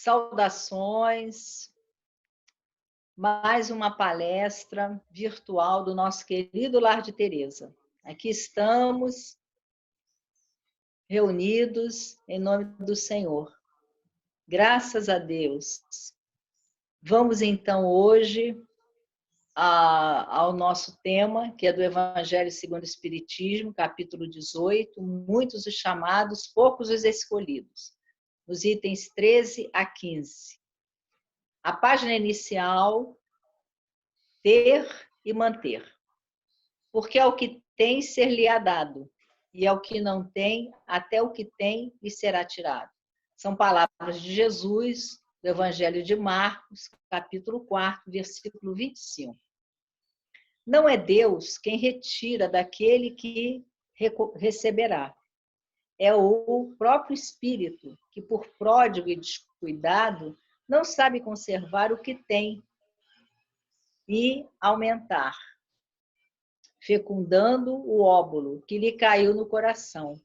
Saudações, mais uma palestra virtual do nosso querido Lar de Teresa. Aqui estamos reunidos em nome do Senhor. Graças a Deus. Vamos então hoje ao nosso tema, que é do Evangelho segundo o Espiritismo, capítulo 18, muitos os chamados, poucos os escolhidos, nos itens 13 a 15. A página inicial, ter e manter. Porque ao que tem ser-lhe-á dado, e ao que não tem, até o que tem lhe será tirado. São palavras de Jesus, do Evangelho de Marcos, capítulo 4, versículo 25. Não é Deus quem retira daquele que receberá. É o próprio Espírito que, por pródigo e descuidado, não sabe conservar o que tem e aumentar, fecundando o óbolo que lhe caiu no coração.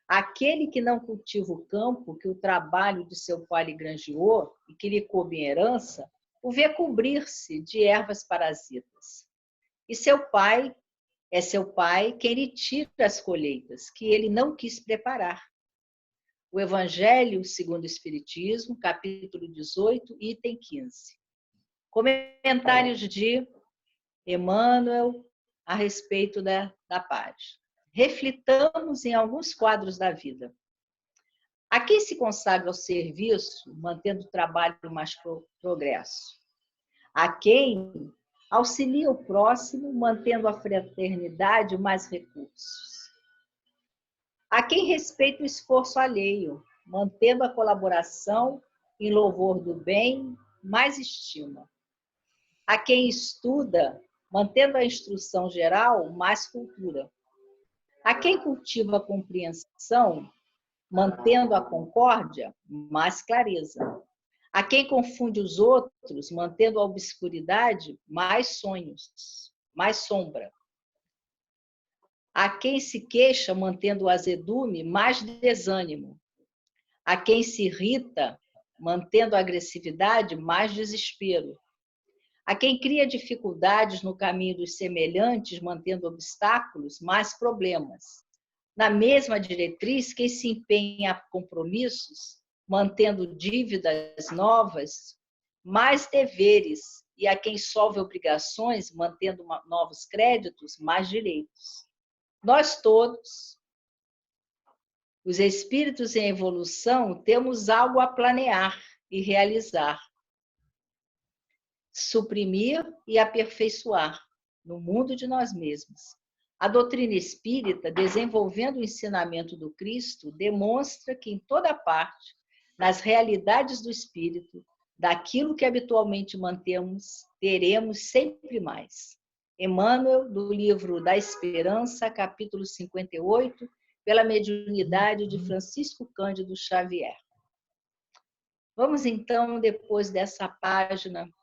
Aquele que não cultiva o campo que o trabalho de seu pai lhe granjeou e que lhe coube em herança, o vê cobrir-se de ervas parasitas. E seu pai quem lhe tira as colheitas, que ele não quis preparar. O Evangelho segundo o Espiritismo, capítulo 18, item 15. Comentários de Emmanuel a respeito da página. Reflitamos em alguns quadros da vida. A quem se consagra ao serviço, mantendo o trabalho mais progresso? A quem auxilia o próximo, mantendo a fraternidade mais recursos? A quem respeita o esforço alheio, mantendo a colaboração em louvor do bem, mais estima? A quem estuda, mantendo a instrução geral, mais cultura? A quem cultiva a compreensão, mantendo a concórdia, mais clareza? A quem confunde os outros, mantendo a obscuridade, mais sonhos, mais sombra? A quem se queixa, mantendo o azedume, mais desânimo? A quem se irrita, mantendo a agressividade, mais desespero? A quem cria dificuldades no caminho dos semelhantes, mantendo obstáculos, mais problemas? Na mesma diretriz, quem se empenha a compromissos, mantendo dívidas novas, mais deveres, e a quem solve obrigações, mantendo novos créditos, mais direitos. Nós todos, os espíritos em evolução, temos algo a planear e realizar. Suprimir e aperfeiçoar no mundo de nós mesmos. A doutrina espírita, desenvolvendo o ensinamento do Cristo, demonstra que em toda parte, nas realidades do espírito, daquilo que habitualmente mantemos, teremos sempre mais. Emmanuel, do livro da Esperança, capítulo 58, pela mediunidade de Francisco Cândido Xavier. Vamos então, depois dessa página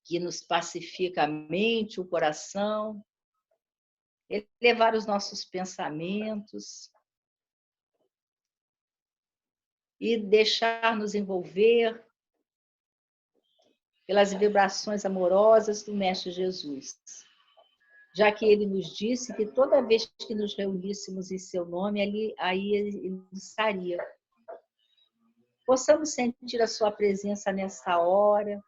que nos pacifica a mente, o coração, elevar os nossos pensamentos e deixar-nos envolver pelas vibrações amorosas do Mestre Jesus, já que ele nos disse que toda vez que nos reuníssemos em seu nome, aí ele estaria. Possamos sentir a sua presença nessa hora,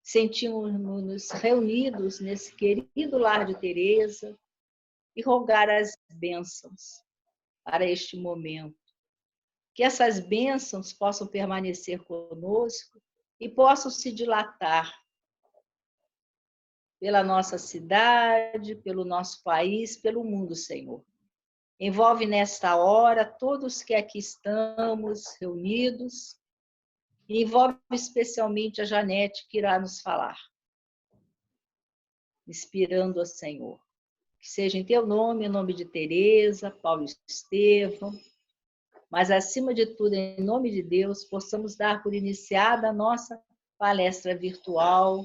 sentimos-nos reunidos nesse querido Lar de Teresa e rogar as bênçãos para este momento. Que essas bênçãos possam permanecer conosco e possam se dilatar pela nossa cidade, pelo nosso país, pelo mundo, Senhor. Envolve nesta hora todos que aqui estamos reunidos e envolve especialmente a Janete, que irá nos falar. Inspirando ao Senhor. Que seja em teu nome, em nome de Teresa, Paulo Estevão, mas acima de tudo, em nome de Deus, possamos dar por iniciada a nossa palestra virtual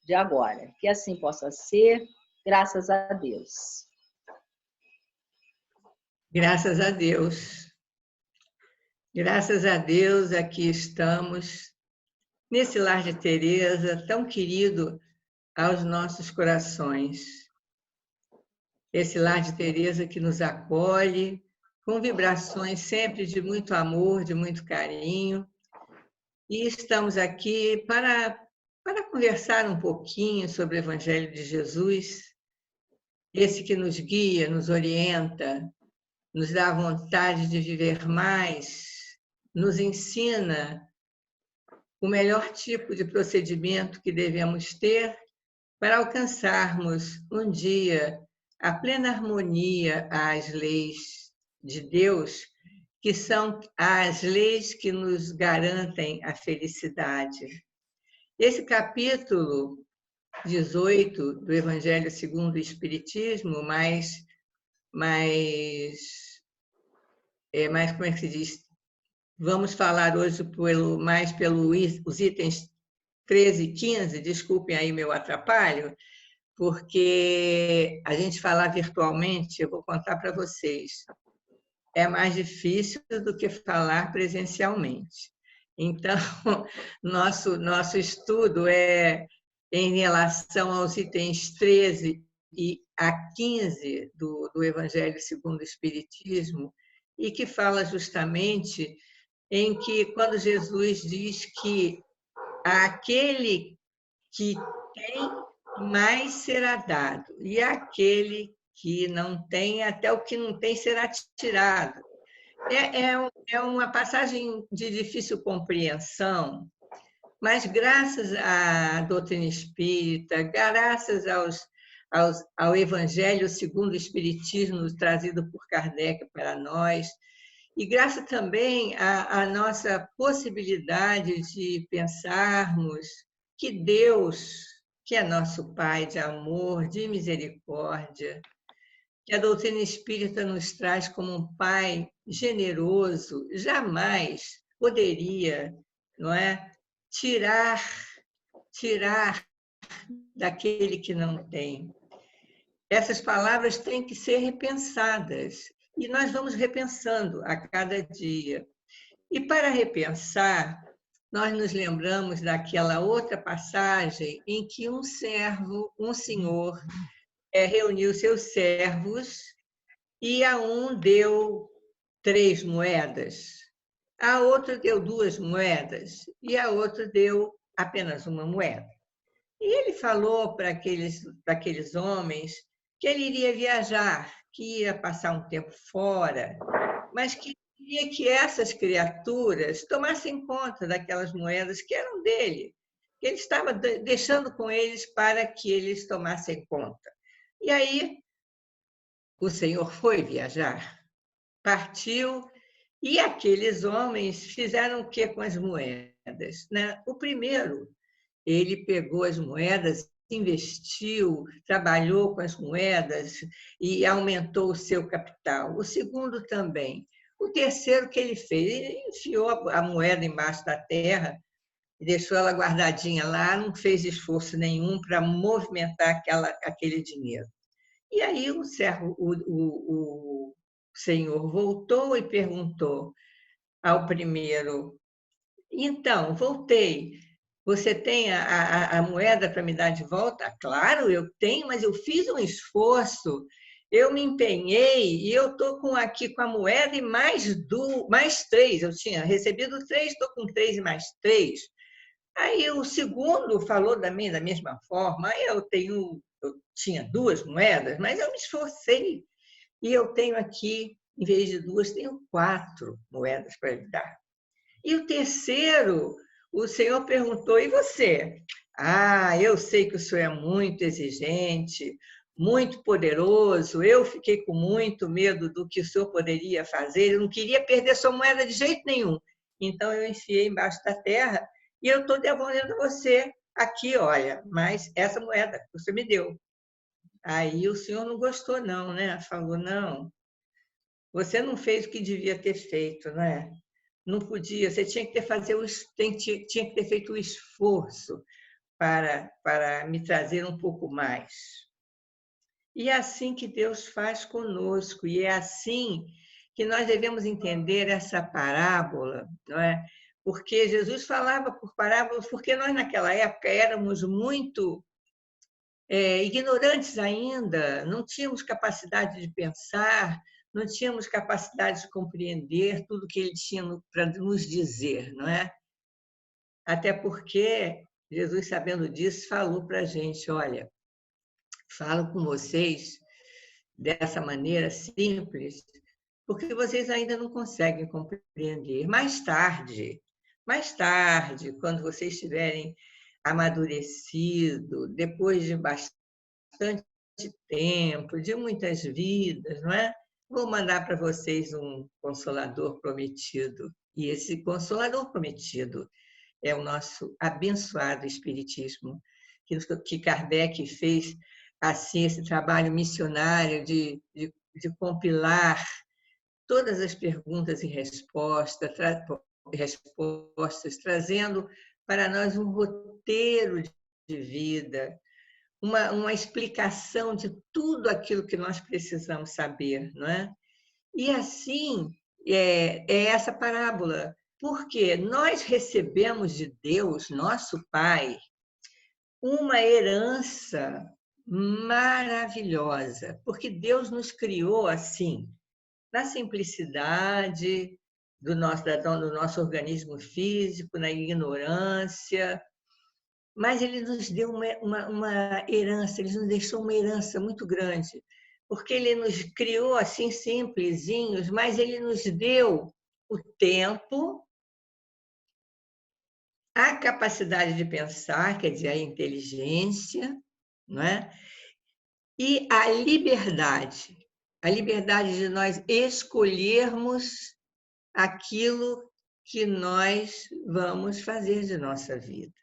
de agora. Que assim possa ser, graças a Deus. Graças a Deus. Graças a Deus, aqui estamos, nesse lar de Teresa, tão querido aos nossos corações. Esse lar de Teresa que nos acolhe, com vibrações sempre de muito amor, de muito carinho. E estamos aqui para conversar um pouquinho sobre o Evangelho de Jesus, esse que nos guia, nos orienta, nos dá vontade de viver mais, nos ensina o melhor tipo de procedimento que devemos ter para alcançarmos um dia a plena harmonia às leis de Deus, que são as leis que nos garantem a felicidade. Esse capítulo 18 do Evangelho segundo o Espiritismo, mais como é que se diz? Vamos falar hoje mais pelos itens 13 e 15, desculpem aí meu atrapalho, porque a gente falar virtualmente, eu vou contar para vocês, é mais difícil do que falar presencialmente. Então, nosso estudo é em relação aos itens 13 e a 15 do Evangelho segundo o Espiritismo, e que fala justamente em que, quando Jesus diz que aquele que tem, mais será dado, e aquele que não tem, até o que não tem será tirado. É uma passagem de difícil compreensão, mas graças à doutrina espírita, graças ao Evangelho segundo o Espiritismo trazido por Kardec para nós, e graças também à nossa possibilidade de pensarmos que Deus, que é nosso Pai de amor, de misericórdia, que a doutrina espírita nos traz como um Pai generoso, jamais poderia, não é, tirar daquele que não tem. Essas palavras têm que ser repensadas, e nós vamos repensando a cada dia. E para repensar, nós nos lembramos daquela outra passagem em que um senhor, reuniu seus servos e a um deu 3 moedas, a outro deu 2 moedas e a outro deu apenas 1 moeda. E ele falou para aqueles homens que ele iria viajar, que ia passar um tempo fora, mas que queria que essas criaturas tomassem conta daquelas moedas que eram dele, que ele estava deixando com eles para que eles tomassem conta. E aí o Senhor foi viajar, partiu, e aqueles homens fizeram o que com as moedas, né? O primeiro, ele pegou as moedas, investiu, trabalhou com as moedas e aumentou o seu capital. O segundo também. O terceiro que ele fez, ele enfiou a moeda embaixo da terra e deixou ela guardadinha lá, não fez esforço nenhum para movimentar aquele dinheiro. E aí o senhor voltou e perguntou ao primeiro: então, voltei. Você tem a moeda para me dar de volta? Claro, eu tenho, mas eu fiz um esforço, eu me empenhei e eu estou aqui com a moeda e mais 3. Eu tinha recebido 3, estou com 3 e mais 3. Aí o segundo falou da mesma forma. Eu tinha 2 moedas, mas eu me esforcei. E eu tenho aqui, em vez de 2, tenho 4 moedas para lhe dar. E o terceiro, o senhor perguntou: e você? Ah, eu sei que o senhor é muito exigente, muito poderoso. Eu fiquei com muito medo do que o senhor poderia fazer. Eu não queria perder sua moeda de jeito nenhum. Então eu enfiei embaixo da terra e eu estou devolvendo você aqui, olha, mas essa moeda que você me deu. Aí o senhor não gostou, não, né? Falou: não, você não fez o que devia ter feito, não é? Não podia, você tinha que tinha que ter feito o esforço para me trazer um pouco mais. E é assim que Deus faz conosco, e é assim que nós devemos entender essa parábola, não é? Porque Jesus falava por parábolas, porque nós naquela época éramos muito ignorantes ainda, não tínhamos capacidade de pensar, não tínhamos capacidade de compreender tudo que ele tinha para nos dizer, não é? Até porque Jesus, sabendo disso, falou para a gente: olha, falo com vocês dessa maneira simples, porque vocês ainda não conseguem compreender. Mais tarde, quando vocês estiverem amadurecido, depois de bastante tempo, de muitas vidas, não é? Vou mandar para vocês um consolador prometido. E esse consolador prometido é o nosso abençoado Espiritismo, que Kardec fez assim esse trabalho missionário de compilar todas as perguntas e respostas, trazendo para nós um roteiro de vida, uma explicação de tudo aquilo que nós precisamos saber, não é? E assim é essa parábola, porque nós recebemos de Deus, nosso Pai, uma herança maravilhosa, porque Deus nos criou assim, na simplicidade do nosso organismo físico, na ignorância, mas Ele nos deu uma herança, Ele nos deixou uma herança muito grande, porque Ele nos criou assim simplesinhos, mas Ele nos deu o tempo, a capacidade de pensar, quer dizer, a inteligência, não é? E a liberdade de nós escolhermos aquilo que nós vamos fazer de nossa vida.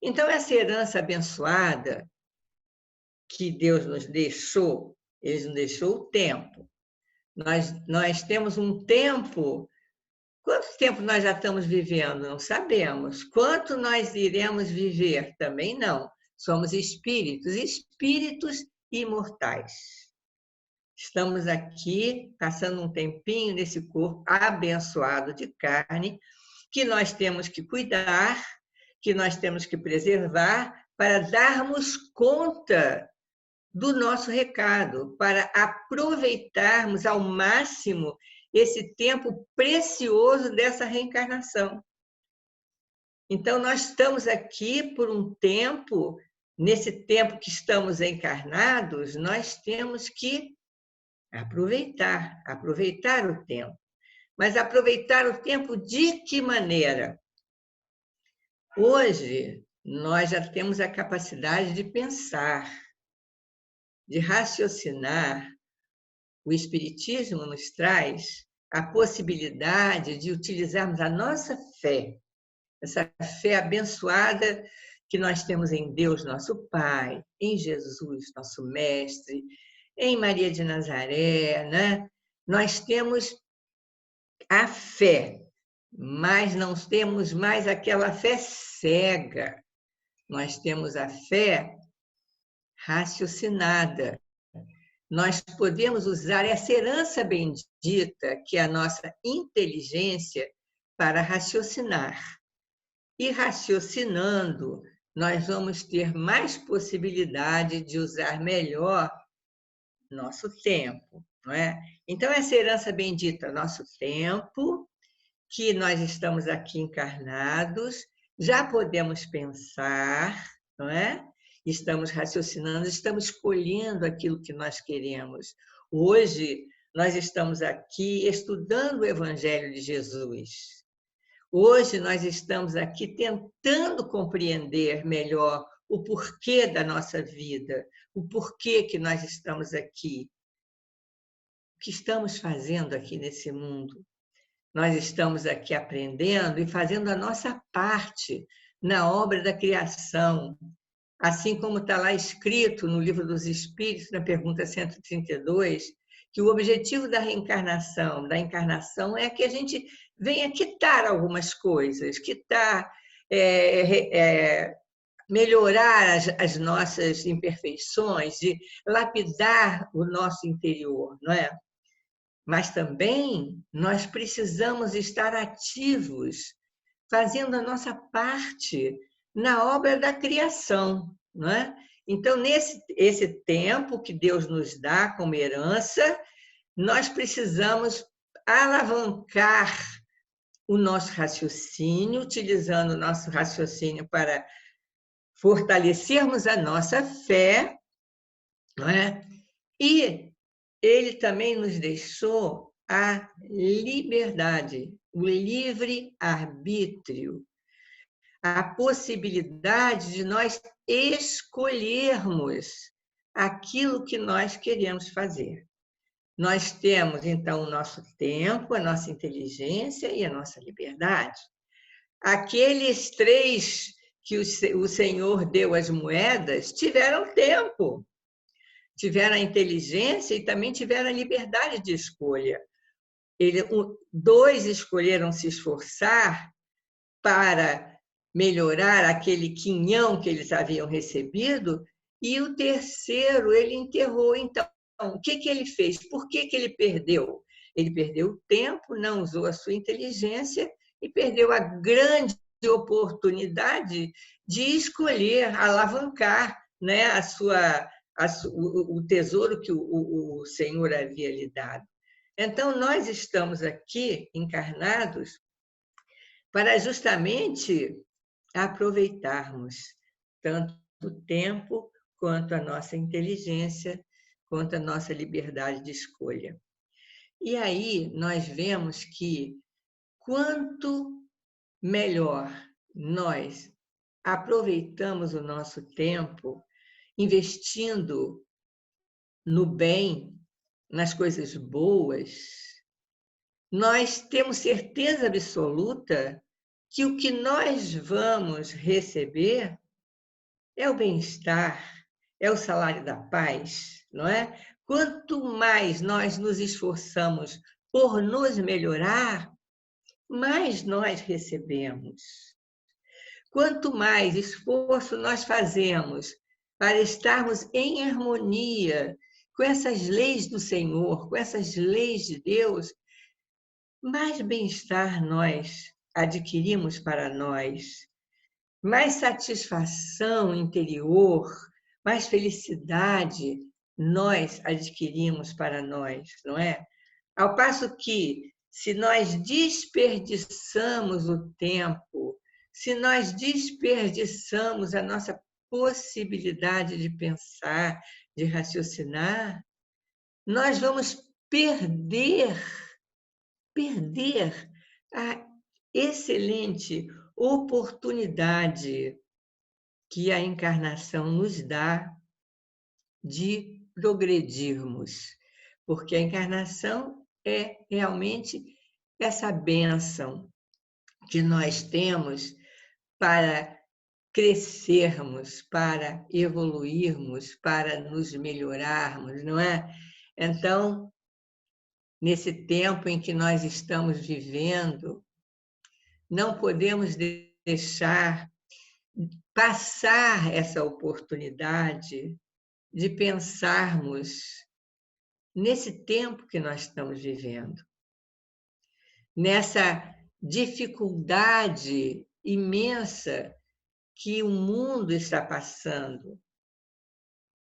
Então, essa herança abençoada que Deus nos deixou, Ele nos deixou o tempo. Nós temos um tempo. Quanto tempo nós já estamos vivendo? Não sabemos. Quanto nós iremos viver? Também não. Somos espíritos imortais. Estamos aqui passando um tempinho nesse corpo abençoado de carne, que nós temos que cuidar, que nós temos que preservar para darmos conta do nosso recado, para aproveitarmos ao máximo esse tempo precioso dessa reencarnação. Então, nós estamos aqui por um tempo, nesse tempo que estamos encarnados, nós temos que aproveitar o tempo. Mas aproveitar o tempo de que maneira? Hoje, nós já temos a capacidade de pensar, de raciocinar. O Espiritismo nos traz a possibilidade de utilizarmos a nossa fé, essa fé abençoada que nós temos em Deus, nosso Pai, em Jesus, nosso Mestre, em Maria de Nazaré, né? Nós temos a fé, mas não temos mais aquela fé cega. Nós temos a fé raciocinada. Nós podemos usar essa herança bendita, que é a nossa inteligência, para raciocinar. E raciocinando, nós vamos ter mais possibilidade de usar melhor nosso tempo, não é? Então, essa herança bendita, nosso tempo, que nós estamos aqui encarnados, já podemos pensar, não é? Estamos raciocinando, estamos escolhendo aquilo que nós queremos. Hoje, nós estamos aqui estudando o Evangelho de Jesus. Hoje, nós estamos aqui tentando compreender melhor o porquê da nossa vida, o porquê que nós estamos aqui. O que estamos fazendo aqui nesse mundo? Nós estamos aqui aprendendo e fazendo a nossa parte na obra da criação, assim como está lá escrito no Livro dos Espíritos, na pergunta 132, que o objetivo da reencarnação, da encarnação, é que a gente venha quitar algumas coisas, melhorar as nossas imperfeições, de lapidar o nosso interior, não é? mas também nós precisamos estar ativos, fazendo a nossa parte na obra da criação, não é? Então, esse tempo que Deus nos dá como herança, nós precisamos alavancar o nosso raciocínio, utilizando o nosso raciocínio para fortalecermos a nossa fé, não é? E ele também nos deixou a liberdade, o livre-arbítrio, a possibilidade de nós escolhermos aquilo que nós queremos fazer. Nós temos, então, o nosso tempo, a nossa inteligência e a nossa liberdade. Aqueles 3 que o Senhor deu as moedas tiveram tempo, tiveram a inteligência e também tiveram a liberdade de escolha. 2 escolheram se esforçar para melhorar aquele quinhão que eles haviam recebido, e o terceiro ele enterrou. Então, o que ele fez? Por que ele perdeu? Ele perdeu o tempo, não usou a sua inteligência e perdeu a grande oportunidade de escolher, alavancar, né, o tesouro que o Senhor havia lhe dado. Então, nós estamos aqui encarnados para justamente aproveitarmos tanto o tempo quanto a nossa inteligência, quanto a nossa liberdade de escolha. E aí nós vemos que quanto melhor nós aproveitamos o nosso tempo investindo no bem, nas coisas boas, nós temos certeza absoluta que o que nós vamos receber é o bem-estar, é o salário da paz, não é? Quanto mais nós nos esforçamos por nos melhorar, mais nós recebemos. Quanto mais esforço nós fazemos para estarmos em harmonia com essas leis do Senhor, com essas leis de Deus, mais bem-estar nós adquirimos para nós, mais satisfação interior, mais felicidade nós adquirimos para nós, não é? Ao passo que, se nós desperdiçamos o tempo, se nós desperdiçamos a nossa possibilidade de pensar, de raciocinar, nós vamos perder a excelente oportunidade que a encarnação nos dá de progredirmos, porque a encarnação é realmente essa bênção que nós temos para crescermos, para evoluirmos, para nos melhorarmos, não é? Então, nesse tempo em que nós estamos vivendo, não podemos deixar passar essa oportunidade de pensarmos nesse tempo que nós estamos vivendo, nessa dificuldade imensa que o mundo está passando.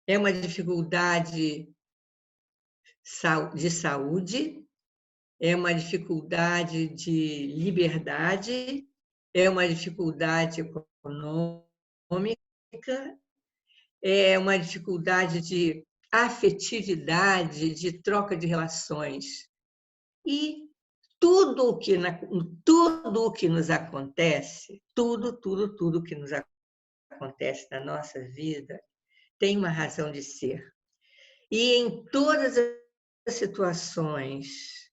É uma dificuldade de saúde, é uma dificuldade de liberdade, é uma dificuldade econômica, é uma dificuldade de afetividade, de troca de relações. E tudo o que nos acontece, tudo que nos acontece na nossa vida tem uma razão de ser. E em todas as situações,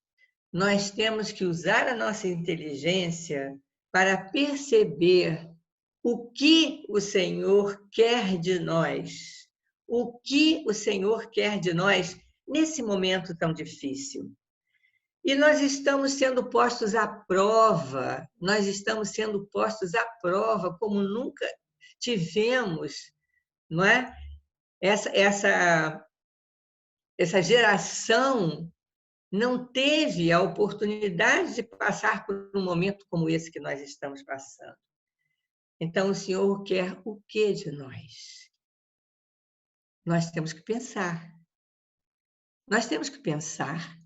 nós temos que usar a nossa inteligência para perceber o que o Senhor quer de nós, o que o Senhor quer de nós nesse momento tão difícil. E nós estamos sendo postos à prova, nós estamos sendo postos à prova como nunca tivemos, não é? Essa geração não teve a oportunidade de passar por um momento como esse que nós estamos passando. Então, o Senhor quer o que de nós? Nós temos que pensar. Nós temos que pensar.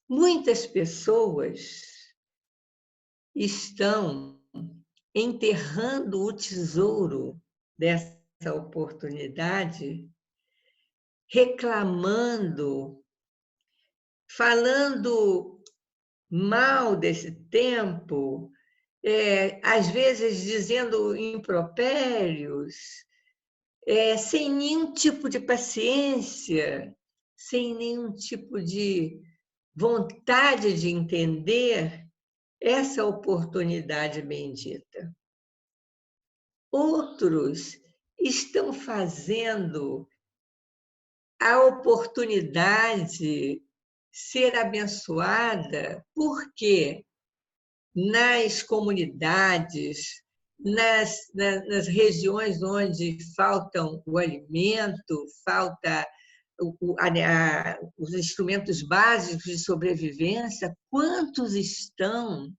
Muitas pessoas estão enterrando o tesouro dessa oportunidade, reclamando, falando mal desse tempo, às vezes dizendo impropérios, sem nenhum tipo de paciência, sem nenhum tipo de vontade de entender essa oportunidade bendita. Outros estão fazendo a oportunidade ser abençoada, porque nas comunidades, nas regiões onde faltam o alimento, falta os instrumentos básicos de sobrevivência, quantos estão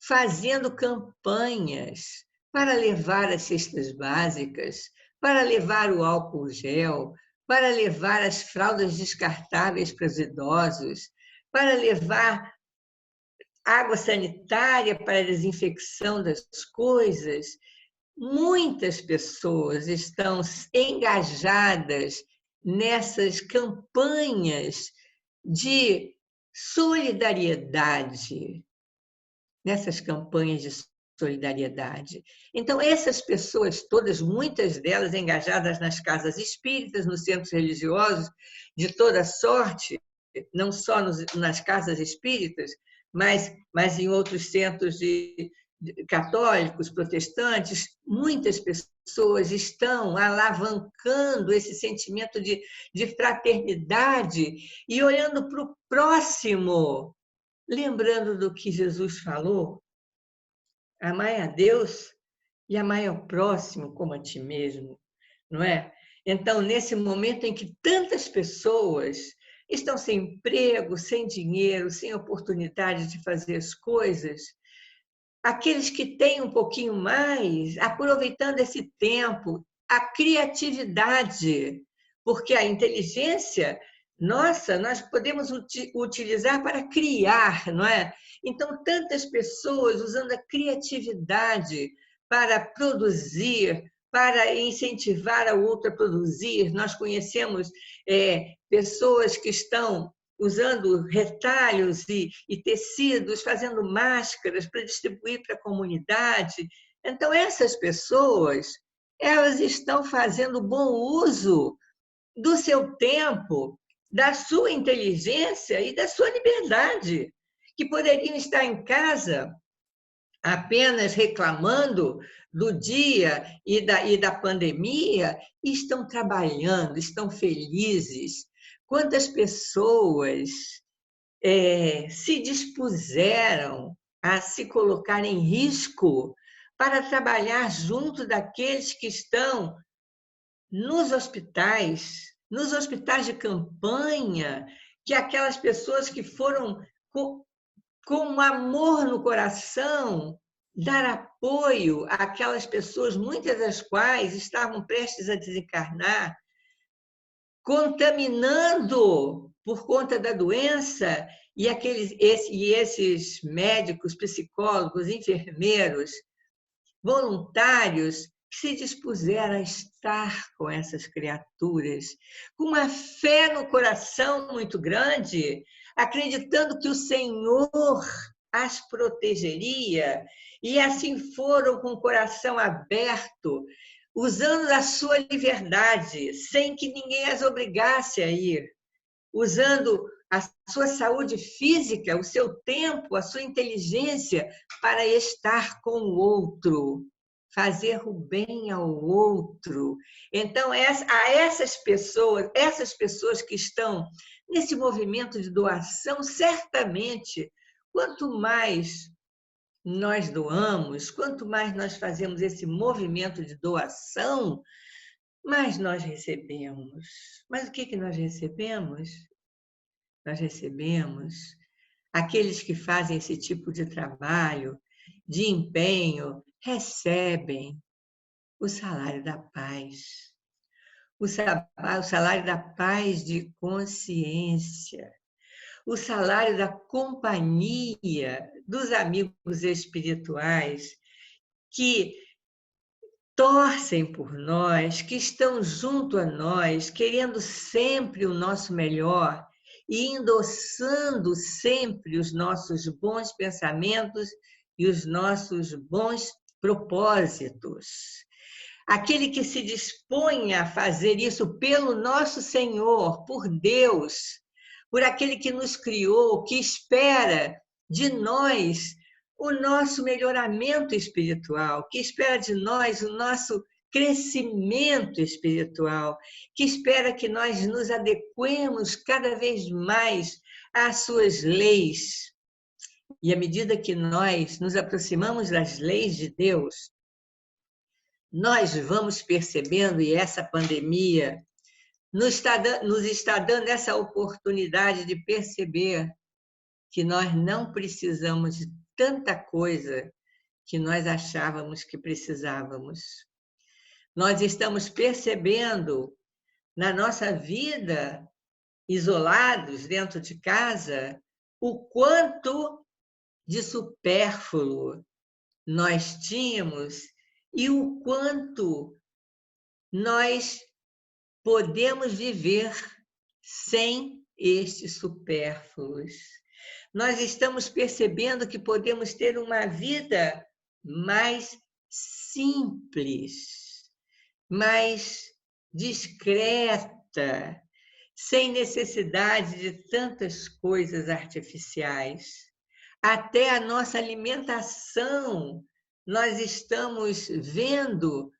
fazendo campanhas para levar as cestas básicas, para levar o álcool gel, para levar as fraldas descartáveis para os idosos, para levar água sanitária para a desinfecção das coisas. Muitas pessoas estão engajadas nessas campanhas de solidariedade, nessas campanhas de solidariedade. Então, essas pessoas todas, muitas delas engajadas nas casas espíritas, nos centros religiosos, de toda sorte, não só nas casas espíritas, mas em outros centros católicos, protestantes, muitas pessoas estão alavancando esse sentimento de fraternidade e olhando para o próximo, lembrando do que Jesus falou: amai a Deus e amai ao próximo como a ti mesmo, não é? Então, nesse momento em que tantas pessoas estão sem emprego, sem dinheiro, sem oportunidade de fazer as coisas, aqueles que têm um pouquinho mais, aproveitando esse tempo, a criatividade, porque a inteligência, nossa, nós podemos utilizar para criar, não é? Então, tantas pessoas usando a criatividade para produzir, para incentivar a outra a produzir. Nós conhecemos pessoas que estão usando retalhos e tecidos, fazendo máscaras para distribuir para a comunidade. Então, essas pessoas, elas estão fazendo bom uso do seu tempo, da sua inteligência e da sua liberdade, que poderiam estar em casa apenas reclamando do dia e da pandemia, e estão trabalhando, estão felizes. Quantas pessoas se dispuseram a se colocar em risco para trabalhar junto daqueles que estão nos hospitais de campanha, que aquelas pessoas que foram com amor no coração dar apoio àquelas pessoas, muitas das quais estavam prestes a desencarnar, contaminando por conta da doença, e esses médicos, psicólogos, enfermeiros, voluntários que se dispuseram a estar com essas criaturas, com uma fé no coração muito grande, acreditando que o Senhor as protegeria, e assim foram com o coração aberto, usando a sua liberdade, sem que ninguém as obrigasse a ir, usando a sua saúde física, o seu tempo, a sua inteligência para estar com o outro, fazer o bem ao outro. Então, a essas pessoas que estão nesse movimento de doação, certamente, quanto mais nós doamos, quanto mais nós fazemos esse movimento de doação, mais nós recebemos. Mas o que nós recebemos? nós recebemos, aqueles que fazem esse tipo de trabalho, de empenho, recebem o salário da paz. O salário da paz de consciência. O salário da companhia dos amigos espirituais que torcem por nós, que estão junto a nós, querendo sempre o nosso melhor e endossando sempre os nossos bons pensamentos e os nossos bons propósitos. Aquele que se dispõe a fazer isso pelo nosso Senhor, por Deus, por aquele que nos criou, que espera de nós o nosso melhoramento espiritual, que espera de nós o nosso crescimento espiritual, que espera que nós nos adequemos cada vez mais às suas leis. E à medida que nós nos aproximamos das leis de Deus, nós vamos percebendo, e essa pandemia nos está dando essa oportunidade de perceber que nós não precisamos de tanta coisa que nós achávamos que precisávamos. Nós estamos percebendo na nossa vida, isolados dentro de casa, o quanto de supérfluo nós tínhamos e o quanto nós podemos viver sem estes supérfluos. Nós estamos percebendo que podemos ter uma vida mais simples, mais discreta, sem necessidade de tantas coisas artificiais. Até a nossa alimentação, nós estamos vendo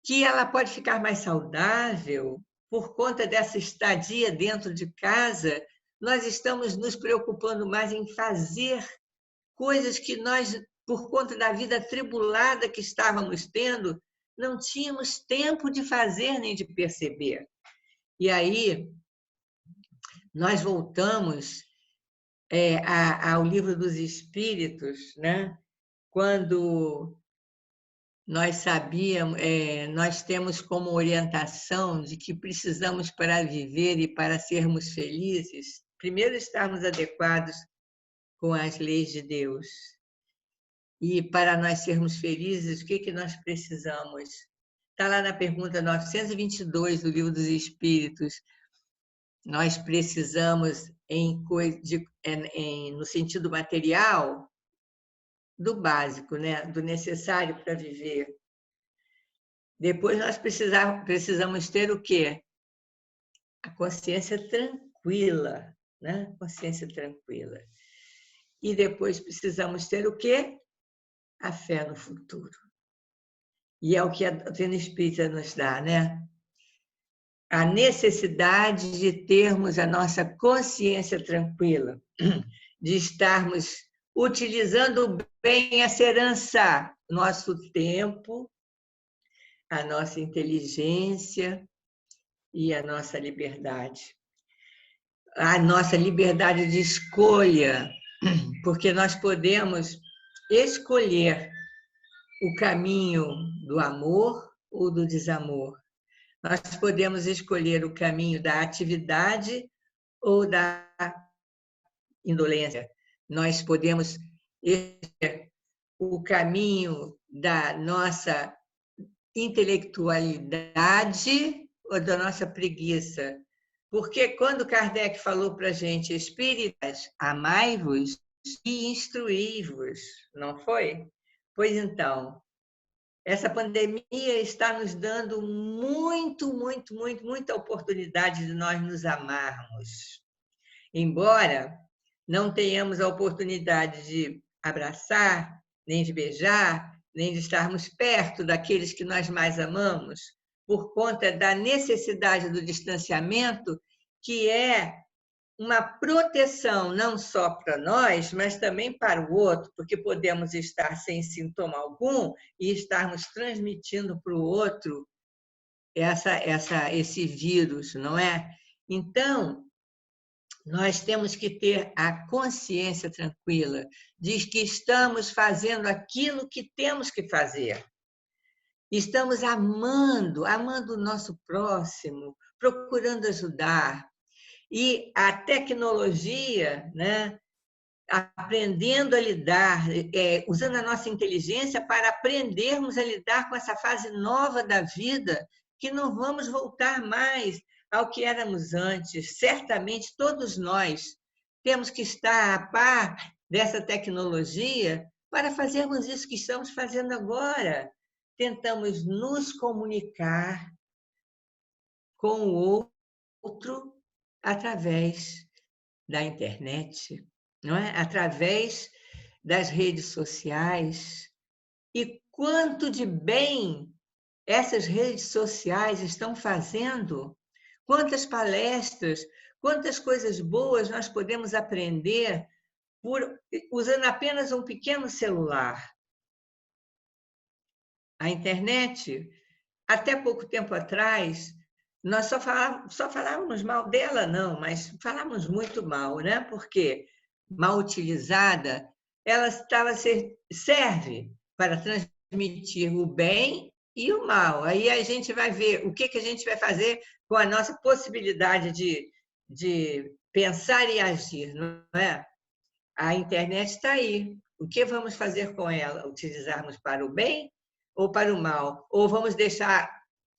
que ela pode ficar mais saudável por conta dessa estadia dentro de casa. Nós estamos nos preocupando mais em fazer coisas que nós, por conta da vida atribulada que estávamos tendo, não tínhamos tempo de fazer nem de perceber. E aí, nós voltamos ao Livro dos Espíritos, né? Quando nós sabíamos, nós temos como orientação de que precisamos, para viver e para sermos felizes, primeiro estarmos adequados com as leis de Deus. E para nós sermos felizes, o que nós precisamos? Está lá na pergunta 922 do Livro dos Espíritos. Nós precisamos, no sentido material, do básico, né? Do necessário para viver. Depois nós precisamos ter o quê? A consciência tranquila, né? Consciência tranquila. E depois precisamos ter o quê? A fé no futuro. E é o que a doutrina espírita nos dá, né? A necessidade de termos a nossa consciência tranquila, de estarmos utilizando bem essa herança, nosso tempo, a nossa inteligência e a nossa liberdade. A nossa liberdade de escolha, porque nós podemos escolher o caminho do amor ou do desamor. Nós podemos escolher o caminho da atividade ou da indolência. Nós podemos escolher o caminho da nossa intelectualidade ou da nossa preguiça. Porque quando Kardec falou para a gente, espíritas, amai-vos e instruí-vos, não foi? Pois então, essa pandemia está nos dando muita oportunidade de nós nos amarmos. Embora não tenhamos a oportunidade de abraçar, nem de beijar, nem de estarmos perto daqueles que nós mais amamos, por conta da necessidade do distanciamento, que é uma proteção não só para nós, mas também para o outro, porque podemos estar sem sintoma algum e estarmos transmitindo para o outro esse vírus, não é? Então, nós temos que ter a consciência tranquila de que estamos fazendo aquilo que temos que fazer. Estamos amando o nosso próximo, procurando ajudar. E a tecnologia, né, aprendendo a lidar, usando a nossa inteligência para aprendermos a lidar com essa fase nova da vida, que não vamos voltar mais ao que éramos antes. Certamente, todos nós temos que estar a par dessa tecnologia para fazermos isso que estamos fazendo agora. Tentamos nos comunicar com o outro através da internet, não é? Através das redes sociais. E quanto de bem essas redes sociais estão fazendo? Quantas palestras, quantas coisas boas nós podemos aprender usando apenas um pequeno celular. A internet, até pouco tempo atrás, nós só falávamos mal dela, não, mas falávamos muito mal, né? Porque, mal utilizada, ela serve para transmitir o bem e o mal. Aí a gente vai ver o que a gente vai fazer com a nossa possibilidade de pensar e agir, não é? A internet está aí. O que vamos fazer com ela? Utilizarmos para o bem ou para o mal? Ou vamos deixar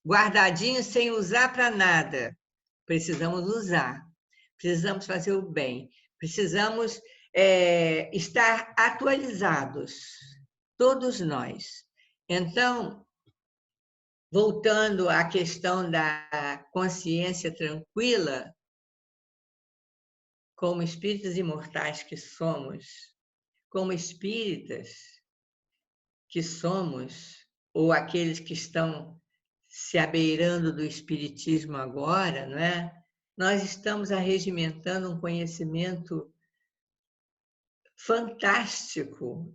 guardadinho sem usar para nada? Precisamos usar, precisamos fazer o bem, precisamos estar atualizados, todos nós. Então, voltando à questão da consciência tranquila, como espíritos imortais que somos, como espíritas que somos, ou aqueles que estão se abeirando do espiritismo agora, não é? Nós estamos arregimentando um conhecimento fantástico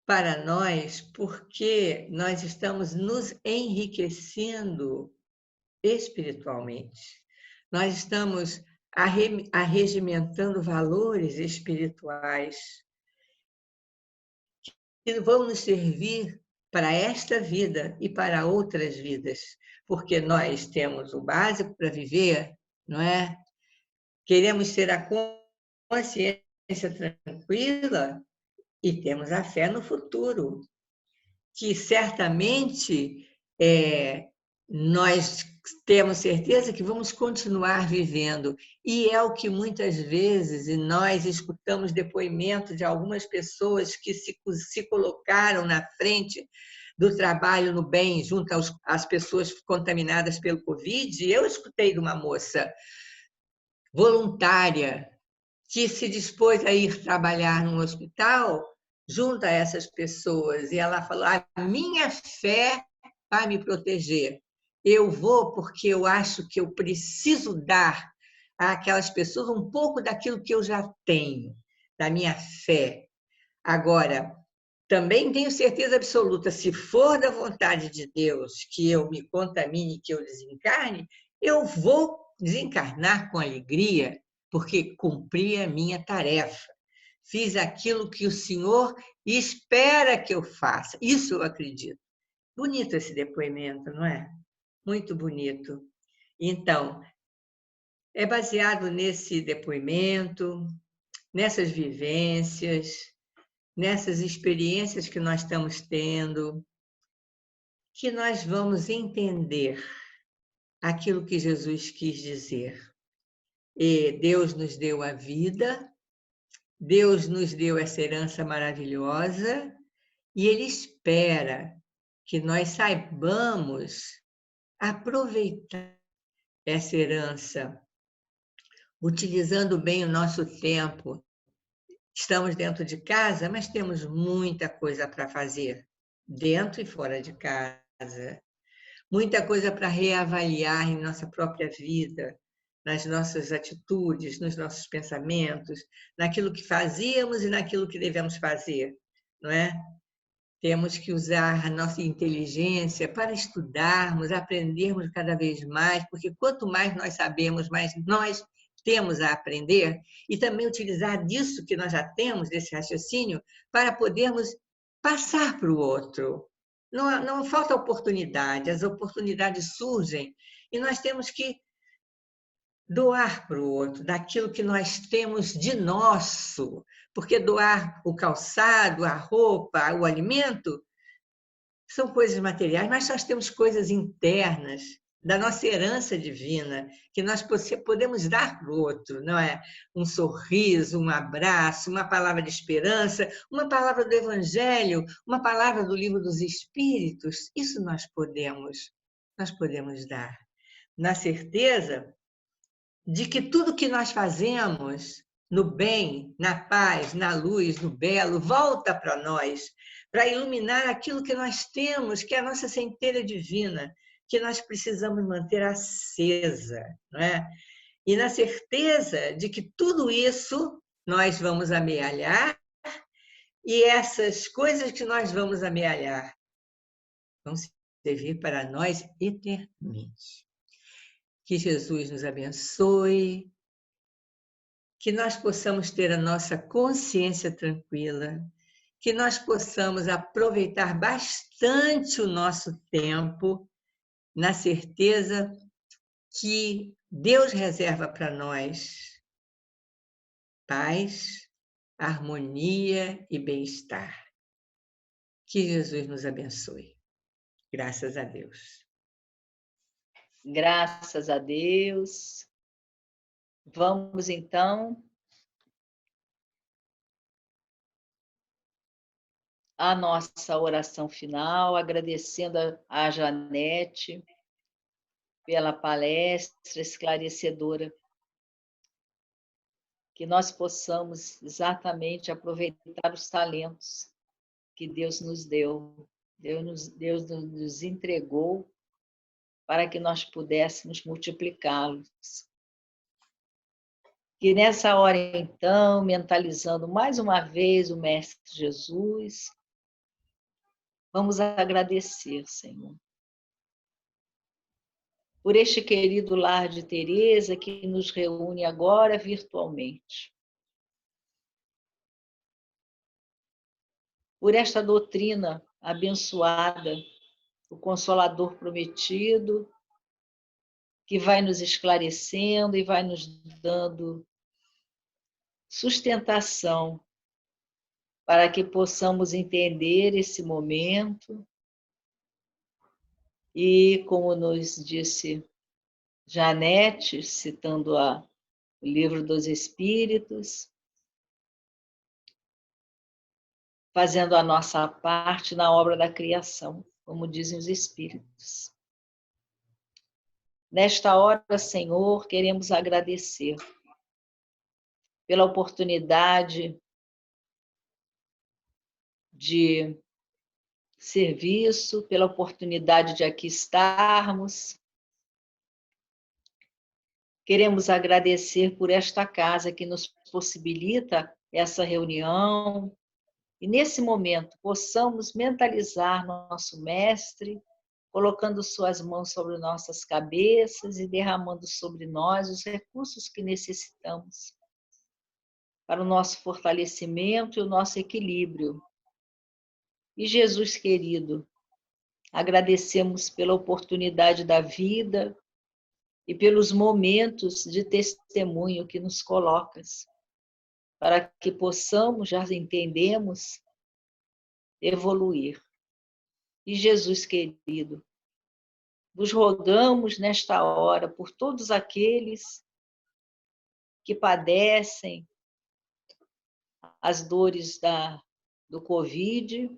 para nós, porque nós estamos nos enriquecendo espiritualmente. Nós estamos arregimentando valores espirituais que vão nos servir para esta vida e para outras vidas, porque nós temos o básico para viver, não é? Queremos ter a consciência tranquila e temos a fé no futuro, que certamente nós temos certeza que vamos continuar vivendo. E é o que muitas vezes, e nós escutamos depoimento de algumas pessoas que se colocaram na frente do trabalho no bem, junto às pessoas contaminadas pelo Covid. Eu escutei de uma moça voluntária que se dispôs a ir trabalhar num hospital junto a essas pessoas. E ela falou: a minha fé vai me proteger. Eu vou porque eu acho que eu preciso dar àquelas pessoas um pouco daquilo que eu já tenho, da minha fé. Agora, também tenho certeza absoluta, se for da vontade de Deus que eu me contamine, que eu desencarne, eu vou desencarnar com alegria, porque cumpri a minha tarefa. Fiz aquilo que o Senhor espera que eu faça. Isso eu acredito. Bonito esse depoimento, não é? Muito bonito. Então, é baseado nesse depoimento, nessas vivências, nessas experiências que nós estamos tendo, que nós vamos entender aquilo que Jesus quis dizer. E Deus nos deu a vida, Deus nos deu essa herança maravilhosa e Ele espera que nós saibamos aproveitar essa herança, utilizando bem o nosso tempo. Estamos dentro de casa, mas temos muita coisa para fazer, dentro e fora de casa. Muita coisa para reavaliar em nossa própria vida, nas nossas atitudes, nos nossos pensamentos, naquilo que fazíamos e naquilo que devemos fazer, não é? Temos que usar a nossa inteligência para estudarmos, aprendermos cada vez mais, porque quanto mais nós sabemos, mais nós temos a aprender e também utilizar disso que nós já temos, desse raciocínio, para podermos passar para o outro. Não falta oportunidade, as oportunidades surgem e nós temos que doar para o outro daquilo que nós temos de nosso, porque doar o calçado, a roupa, o alimento são coisas materiais, mas nós temos coisas internas da nossa herança divina que nós podemos dar para o outro, não é? Um sorriso, um abraço, uma palavra de esperança, uma palavra do Evangelho, uma palavra do Livro dos Espíritos. Isso nós podemos dar, na certeza de que tudo que nós fazemos no bem, na paz, na luz, no belo, volta para nós, para iluminar aquilo que nós temos, que é a nossa centelha divina, que nós precisamos manter acesa, não é? E na certeza de que tudo isso nós vamos amealhar, e essas coisas que nós vamos amealhar vão servir para nós eternamente. Que Jesus nos abençoe, que nós possamos ter a nossa consciência tranquila, que nós possamos aproveitar bastante o nosso tempo, na certeza que Deus reserva para nós paz, harmonia e bem-estar. Que Jesus nos abençoe. Graças a Deus. Graças a Deus. Vamos, então, à nossa oração final, agradecendo a Janete pela palestra esclarecedora. Que nós possamos exatamente aproveitar os talentos que Deus nos deu. Deus nos entregou para que nós pudéssemos multiplicá-los. Que nessa hora, então, mentalizando mais uma vez o Mestre Jesus, vamos agradecer, Senhor, por este querido lar de Teresa que nos reúne agora virtualmente. Por esta doutrina abençoada, o Consolador prometido, que vai nos esclarecendo e vai nos dando sustentação para que possamos entender esse momento e, como nos disse Janete, citando o Livro dos Espíritos, fazendo a nossa parte na obra da criação, como dizem os Espíritos. Nesta hora, Senhor, queremos agradecer pela oportunidade de serviço, pela oportunidade de aqui estarmos. Queremos agradecer por esta casa que nos possibilita essa reunião e, nesse momento, possamos mentalizar nosso Mestre, colocando suas mãos sobre nossas cabeças e derramando sobre nós os recursos que necessitamos para o nosso fortalecimento e o nosso equilíbrio. E Jesus querido, agradecemos pela oportunidade da vida e pelos momentos de testemunho que nos colocas, para que possamos, já entendemos, evoluir. E Jesus querido, vos rogamos nesta hora por todos aqueles que padecem as dores do Covid.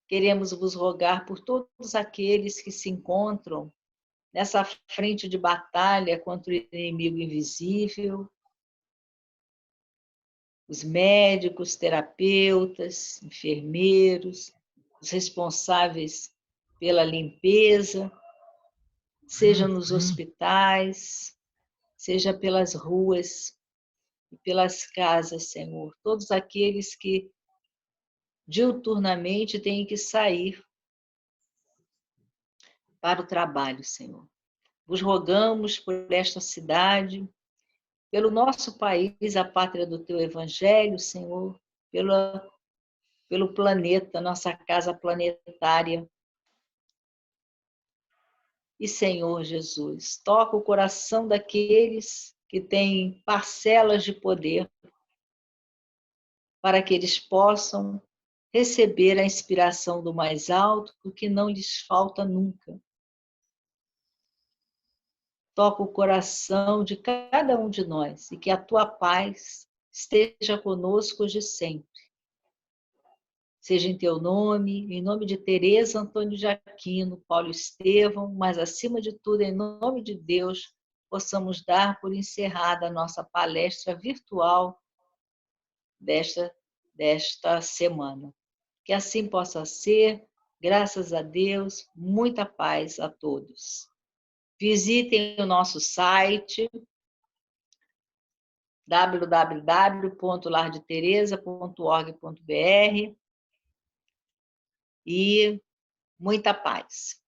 Queremos vos rogar por todos aqueles que se encontram nessa frente de batalha contra o inimigo invisível, os médicos, terapeutas, enfermeiros, os responsáveis pela limpeza, seja nos hospitais, seja pelas ruas e pelas casas, Senhor. Todos aqueles que diuturnamente têm que sair para o trabalho, Senhor. Vos rogamos por esta cidade, pelo nosso país, a pátria do teu evangelho, Senhor, pelo planeta, nossa casa planetária. E, Senhor Jesus, toca o coração daqueles que têm parcelas de poder, para que eles possam receber a inspiração do mais alto, o que não lhes falta nunca. Toca o coração de cada um de nós e que a tua paz esteja conosco de sempre. Seja em teu nome, em nome de Teresa, Antônio de Aquino, Paulo Estevão, mas acima de tudo, em nome de Deus, possamos dar por encerrada a nossa palestra virtual desta semana. Que assim possa ser, graças a Deus, muita paz a todos. Visitem o nosso site www.lardeteresa.org.br e muita paz.